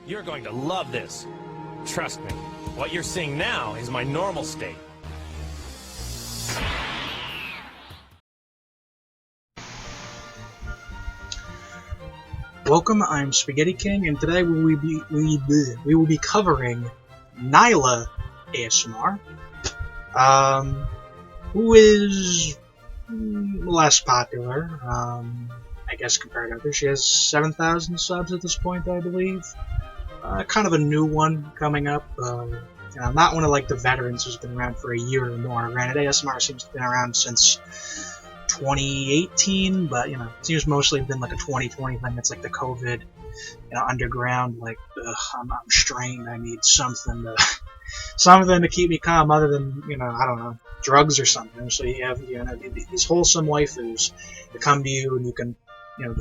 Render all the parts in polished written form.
You're going to love this. Trust me, what you're seeing now is my normal state. Welcome, I'm Spaghetti King, and today we will be covering Nyla ASMR, who is less popular, I guess, compared to others. She has 7,000 subs at this point, I believe. Kind of a new one coming up. Not one of like the veterans who's been around for a year or more. Granted, ASMR seems to have been around since 2018, but it seems mostly been like a 2020 thing. It's like the COVID, underground. Like, I'm strained. I need something to keep me calm, other than I don't know, drugs or something. So you have these wholesome waifus that come to you, and you can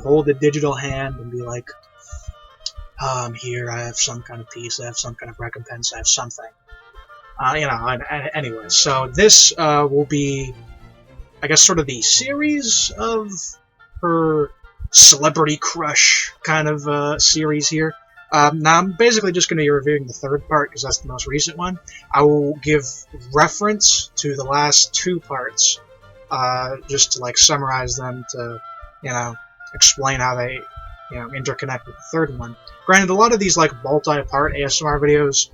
hold a digital hand and be like, I'm here. I have some kind of peace. I have some kind of recompense. I have something. Anyway, so this will be, I guess, sort of the series of her celebrity crush kind of series here. Now, I'm basically just going to be reviewing the third part because that's the most recent one. I will give reference to the last two parts, just to like summarize them to, explain how they, interconnect with the third one. Granted, a lot of these like multi-part ASMR videos,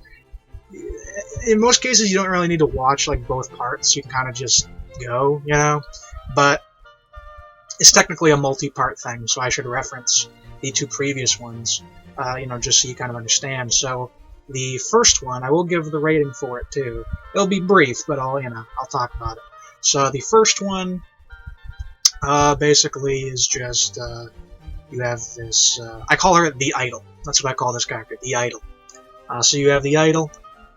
in most cases, you don't really need to watch like both parts. You can kind of just go, but it's technically a multi-part thing, so I should reference the two previous ones, just so you kind of understand. So the first one, I will give the rating for it too. It'll be brief, but I'll talk about it. So the first one, basically is just, you have this, I call her the Idol. That's what I call this character, the Idol. So you have the Idol,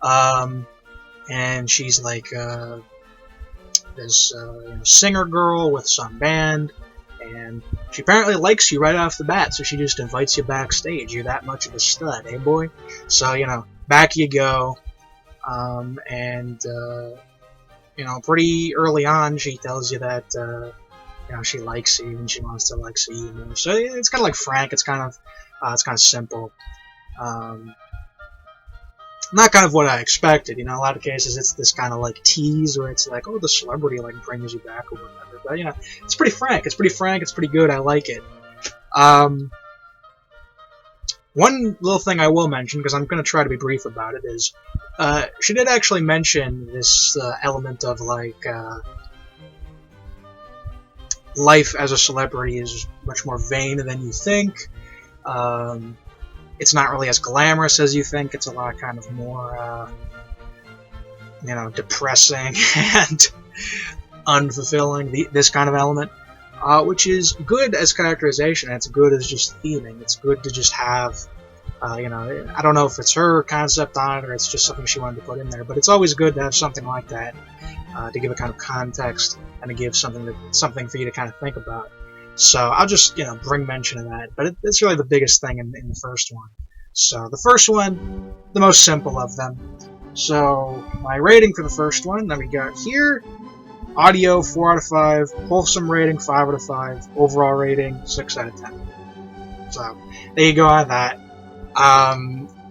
and she's like, this singer girl with some band, and she apparently likes you right off the bat, so she just invites you backstage. You're that much of a stud, eh, boy? So, back you go, and pretty early on, she tells you that, she likes you, and she wants to like see you more. So it's kind of like frank. It's kind of simple. Not kind of what I expected. A lot of cases it's this kind of like tease where it's like, oh, the celebrity like brings you back or whatever. But it's pretty frank. It's pretty frank. It's pretty good. I like it. One little thing I will mention, because I'm going to try to be brief about it, is she did actually mention this element of like life as a celebrity is much more vain than you think. It's not really as glamorous as you think. It's a lot kind of more, depressing and unfulfilling, this kind of element, which is good as characterization. It's good as just theming. It's good to just have, I don't know if it's her concept on it or it's just something she wanted to put in there, but it's always good to have something like that, to give a kind of context and to give something for you to kind of think about. So I'll just, bring mention of that. But it's really the biggest thing in the first one. So the first one, the most simple of them. So my rating for the first one that we got here, audio 4 out of 5, wholesome rating 5 out of 5, overall rating 6 out of 10. So there you go on that.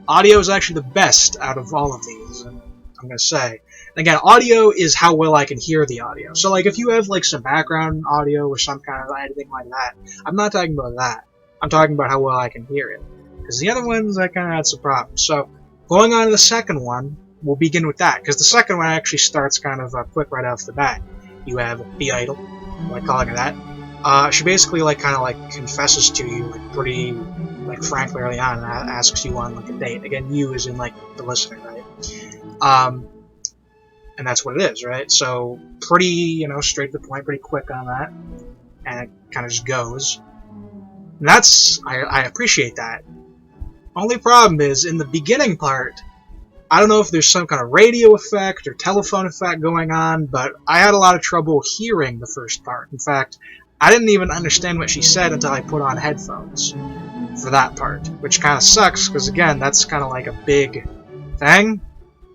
Audio is actually the best out of all of these, and I'm going to say. Again, audio is how well I can hear the audio. So, like, if you have, like, some background audio or some kind of anything like that, I'm not talking about that. I'm talking about how well I can hear it. Because the other ones, I kind of had some problems. So, going on to the second one, we'll begin with that. Because the second one actually starts kind of quick right off the bat. You have the Idol, like calling her that. She basically, like, kind of, like, confesses to you, like, pretty, like, frankly early on, and asks you on, like, a date. Again, you as in, like, the listener, right? And that's what it is, right? So, pretty, straight to the point, pretty quick on that. And it kind of just goes. And I appreciate that. Only problem is, in the beginning part, I don't know if there's some kind of radio effect or telephone effect going on, but I had a lot of trouble hearing the first part. In fact, I didn't even understand what she said until I put on headphones for that part, which kind of sucks, because again, that's kind of like a big thing.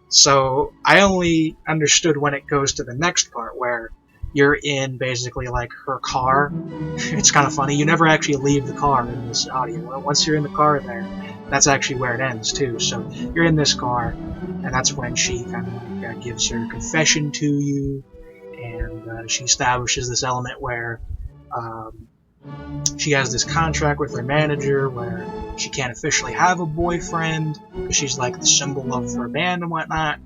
So I only understood when it goes to the next part, where you're in basically like her car. It's kind of funny. You never actually leave the car in this audio. Once you're in the car there, that's actually where it ends too. So you're in this car, and that's when she kind of like, gives her confession to you, and she establishes this element where she has this contract with her manager where she can't officially have a boyfriend because she's like the symbol of her band and whatnot.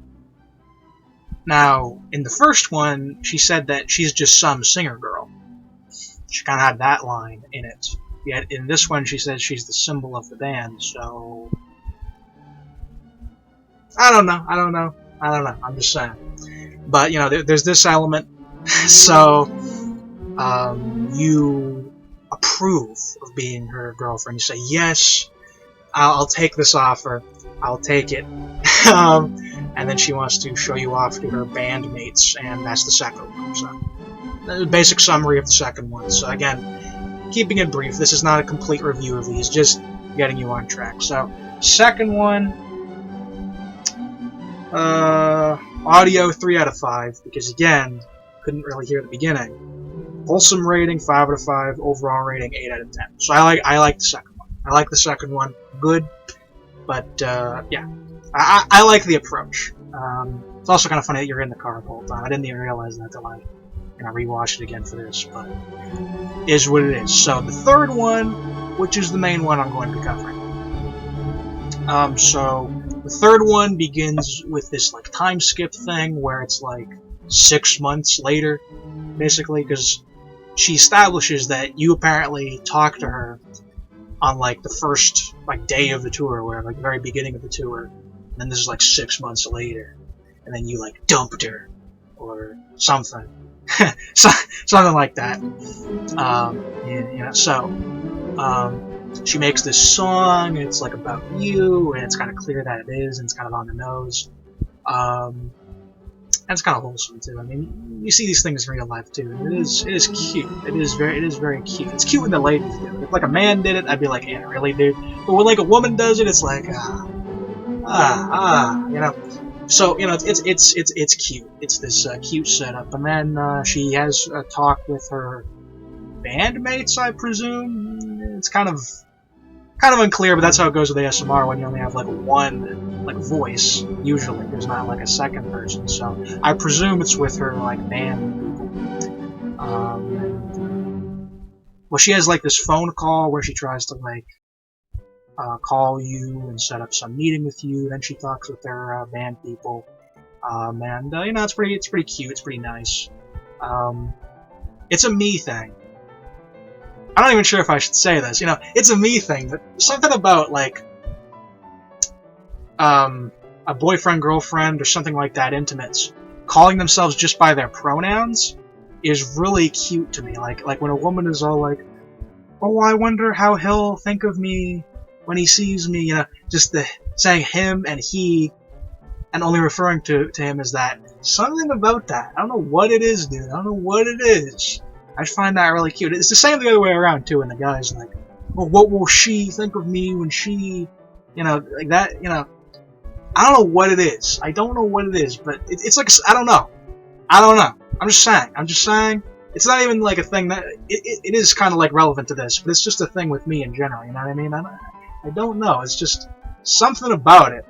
Now, in the first one, she said that she's just some singer girl. She kind of had that line in it. Yet in this one, she says she's the symbol of the band, so... I don't know. I'm just saying. But, you know, there's this element. So, you approve of being her girlfriend. You say, yes, I'll take this offer. I'll take it. And then she wants to show you off to her bandmates, and that's the second one. So, the basic summary of the second one. So again, keeping it brief, this is not a complete review of these, just getting you on track. So, second one, audio 3 out of 5, because again, couldn't really hear the beginning. Wholesome rating 5 out of 5, overall rating 8 out of 10. So I like the second one. I like the second one. Good, but yeah, I like the approach. It's also kind of funny that you're in the car the whole time. I didn't even realize that till I rewatched it again for this, but is what it is. So the third one, which is the main one I'm going to be covering. So the third one begins with this like time skip thing where it's like 6 months later, basically, because she establishes that you apparently talked to her on like the first like day of the tour, or like the very beginning of the tour, and then this is like 6 months later, and then you like dumped her or something, something like that. She makes this song, and it's like about you, and it's kind of clear that it is, and it's kind of on the nose. And it's kind of wholesome too. I mean, you see these things in real life too. And it is cute. It is very cute. It's cute when the ladies do it. If like a man did it, I'd be like, yeah, really, dude. But when like a woman does it, it's like, you know. So you know, it's cute. It's this cute setup, and then she has a talk with her bandmates, I presume. It's kind of unclear, but that's how it goes with ASMR when you only have like one like voice. Usually, there's not like a second person. So I presume it's with her like band people. Well, she has like this phone call where she tries to like call you and set up some meeting with you. Then she talks with their band people, and you know, it's pretty cute. It's pretty nice. It's a me thing. I'm not even sure if I should say this. You know, it's a me thing. But something about like a boyfriend, girlfriend, or something like that, intimates, calling themselves just by their pronouns is really cute to me. Like when a woman is all like, "Oh, I wonder how he'll think of me when he sees me." You know, just saying him and he, and only referring to him as that. Something about that. I don't know what it is, dude. I don't know what it is. I find that really cute. It's the same the other way around too. And the guy's like, "Well, what will she think of me when she," you know, like that. You know, I don't know what it is. I don't know what it is, but it's like, I don't know. I'm just saying. It's not even like a thing that it is kind of like relevant to this, but it's just a thing with me in general. You know what I mean? I don't know. It's just something about it.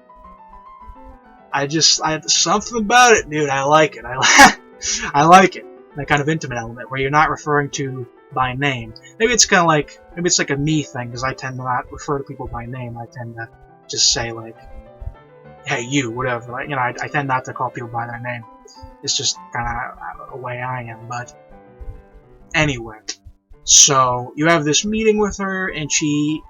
Something about it, dude. I like it. I like it. That kind of intimate element where you're not referring to by name. Maybe it's kind of like, maybe it's like a me thing, because I tend to not refer to people by name. I tend to just say like, "Hey, you," whatever. Like, you know, I tend not to call people by their name. It's just kind of the way I am. But anyway, so you have this meeting with her, and she,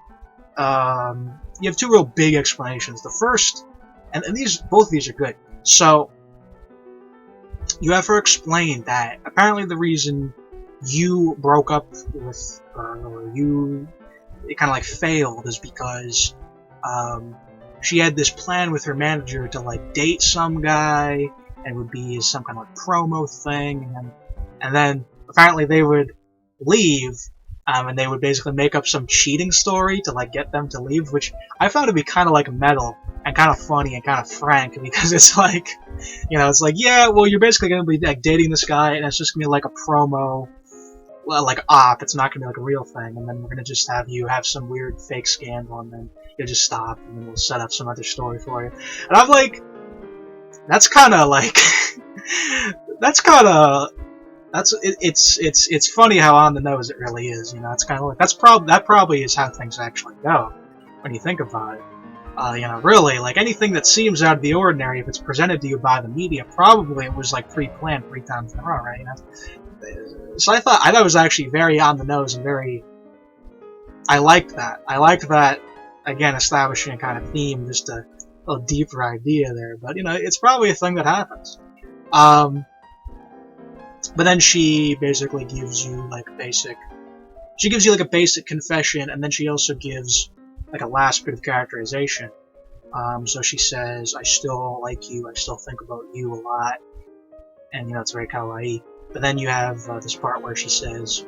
you have two real big explanations. The first, and both of these are good. So you have her explain that apparently the reason you broke up with her, or it kind of like failed, is because she had this plan with her manager to like date some guy, and it would be some kind of like promo thing, and then apparently they would leave, and they would basically make up some cheating story to like get them to leave, which I found to be kind of like metal and kind of funny and kind of frank, because it's like, you know, it's like, yeah, well, you're basically going to be like dating this guy, and it's just going to be like a promo, well, like op. It's not going to be like a real thing, and then we're going to just have you have some weird fake scandal, and then you'll just stop, and then we'll set up some other story for you. And I'm like, that's kind of like, it's funny how on the nose it really is. You know, it's kind of like that probably is how things actually go when you think about it. You know, really, like anything that seems out of the ordinary, if it's presented to you by the media, probably it was like pre-planned 3 times in a row, right? You know? So I thought it was actually very on the nose and very. I liked that. I liked that. Again, establishing a kind of theme, just a little deeper idea there. But you know, it's probably a thing that happens. But then she basically gives you like a basic. She gives you like a basic confession, and then she also gives like a last bit of characterization. So she says, "I still like you. I still think about you a lot," and you know it's very kawaii. But then you have this part where she says,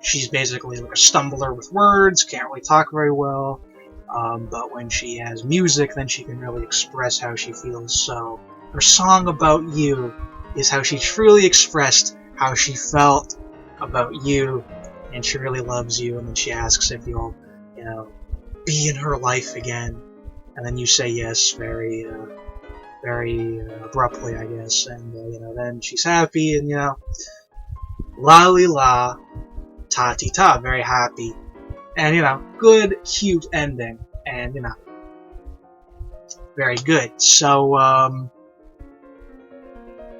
she's basically like a stumbler with words, can't really talk very well. But when she has music, then she can really express how she feels. So her song about you is how she truly expressed how she felt about you, and she really loves you. And then she asks if you'll, you know, be in her life again. And then you say yes, very abruptly, I guess. And you know, then she's happy, and you know, la li la, ta ti ta, very happy. And, you know, good, cute ending. And, you know, very good. So,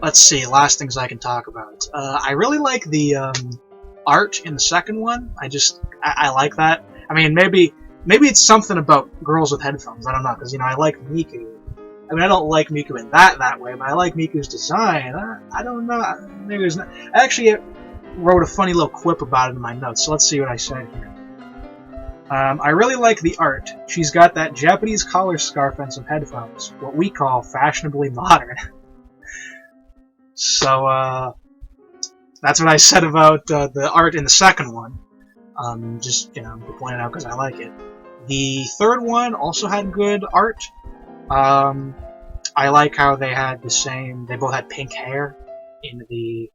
let's see, last things I can talk about. I really like the, art in the second one. I like that. I mean, maybe it's something about girls with headphones. I don't know, because, you know, I like Miku. I mean, I don't like Miku in that way, but I like Miku's design. I don't know. Maybe there's not. I actually wrote a funny little quip about it in my notes, so let's see what I said here. I really like the art. She's got that Japanese collar scarf and some headphones, what we call fashionably modern. So, that's what I said about the art in the second one. Just, you know, to point it out because I like it. The third one also had good art. I like how they both had pink hair in the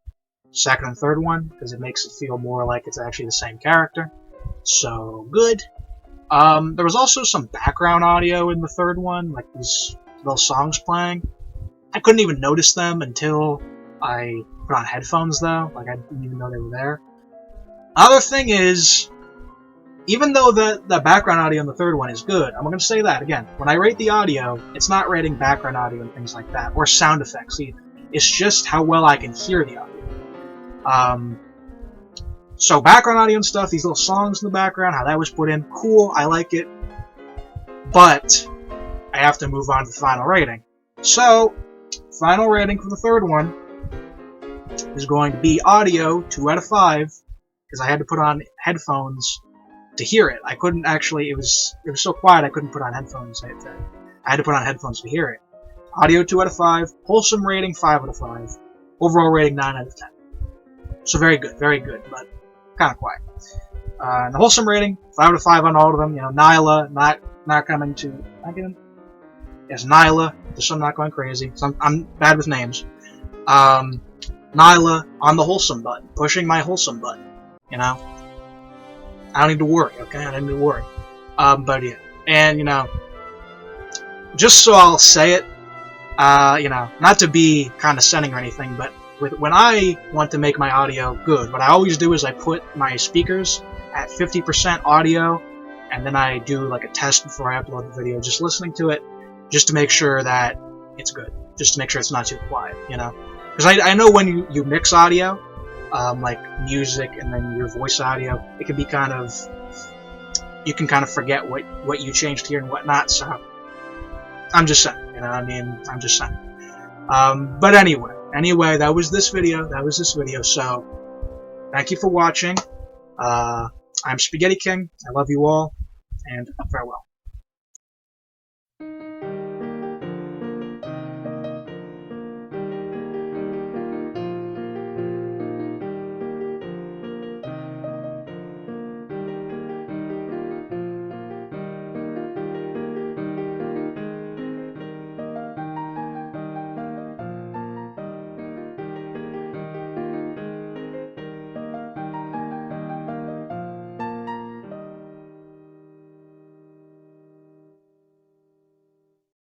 second and third one, because it makes it feel more like it's actually the same character. So, good. There was also some background audio in the third one, like these little songs playing. I couldn't even notice them until I put on headphones, though. Like, I didn't even know they were there. Other thing is, even though the background audio in the third one is good, I'm going to say that again. When I rate the audio, it's not rating background audio and things like that, or sound effects either. It's just how well I can hear the audio. So background audio and stuff, these little songs in the background, how that was put in, cool, I like it. But I have to move on to the final rating. So, final rating for the third one is going to be audio 2 out of 5, because I had to put on headphones to hear it. I couldn't actually, it was so quiet I couldn't put on headphones. I had to put on headphones to hear it. Audio 2 out of 5, wholesome rating 5 out of 5, overall rating 9 out of 10. So very good, but kind of quiet. And the wholesome rating 5 out of 5 on all of them. You know, Nyla not coming to. Yes, Nyla. Just so I'm not going crazy. So I'm bad with names. Nyla on the wholesome button, pushing my wholesome button. You know, I don't need to worry. Okay, I don't need to worry. But yeah, and you know, just so I'll say it. You know, not to be condescending or anything, but when I want to make my audio good, what I always do is I put my speakers at 50% audio, and then I do like a test before I upload the video, just listening to it, just to make sure that it's good, just to make sure it's not too quiet, you know? Because I know when you mix audio, like music and then your voice audio, it can be kind of, you can kind of forget what you changed here and whatnot, so I'm just saying, you know, I mean, I'm just saying. But anyway, that was this video, so thank you for watching. I'm Spaghetti King, I love you all, and farewell.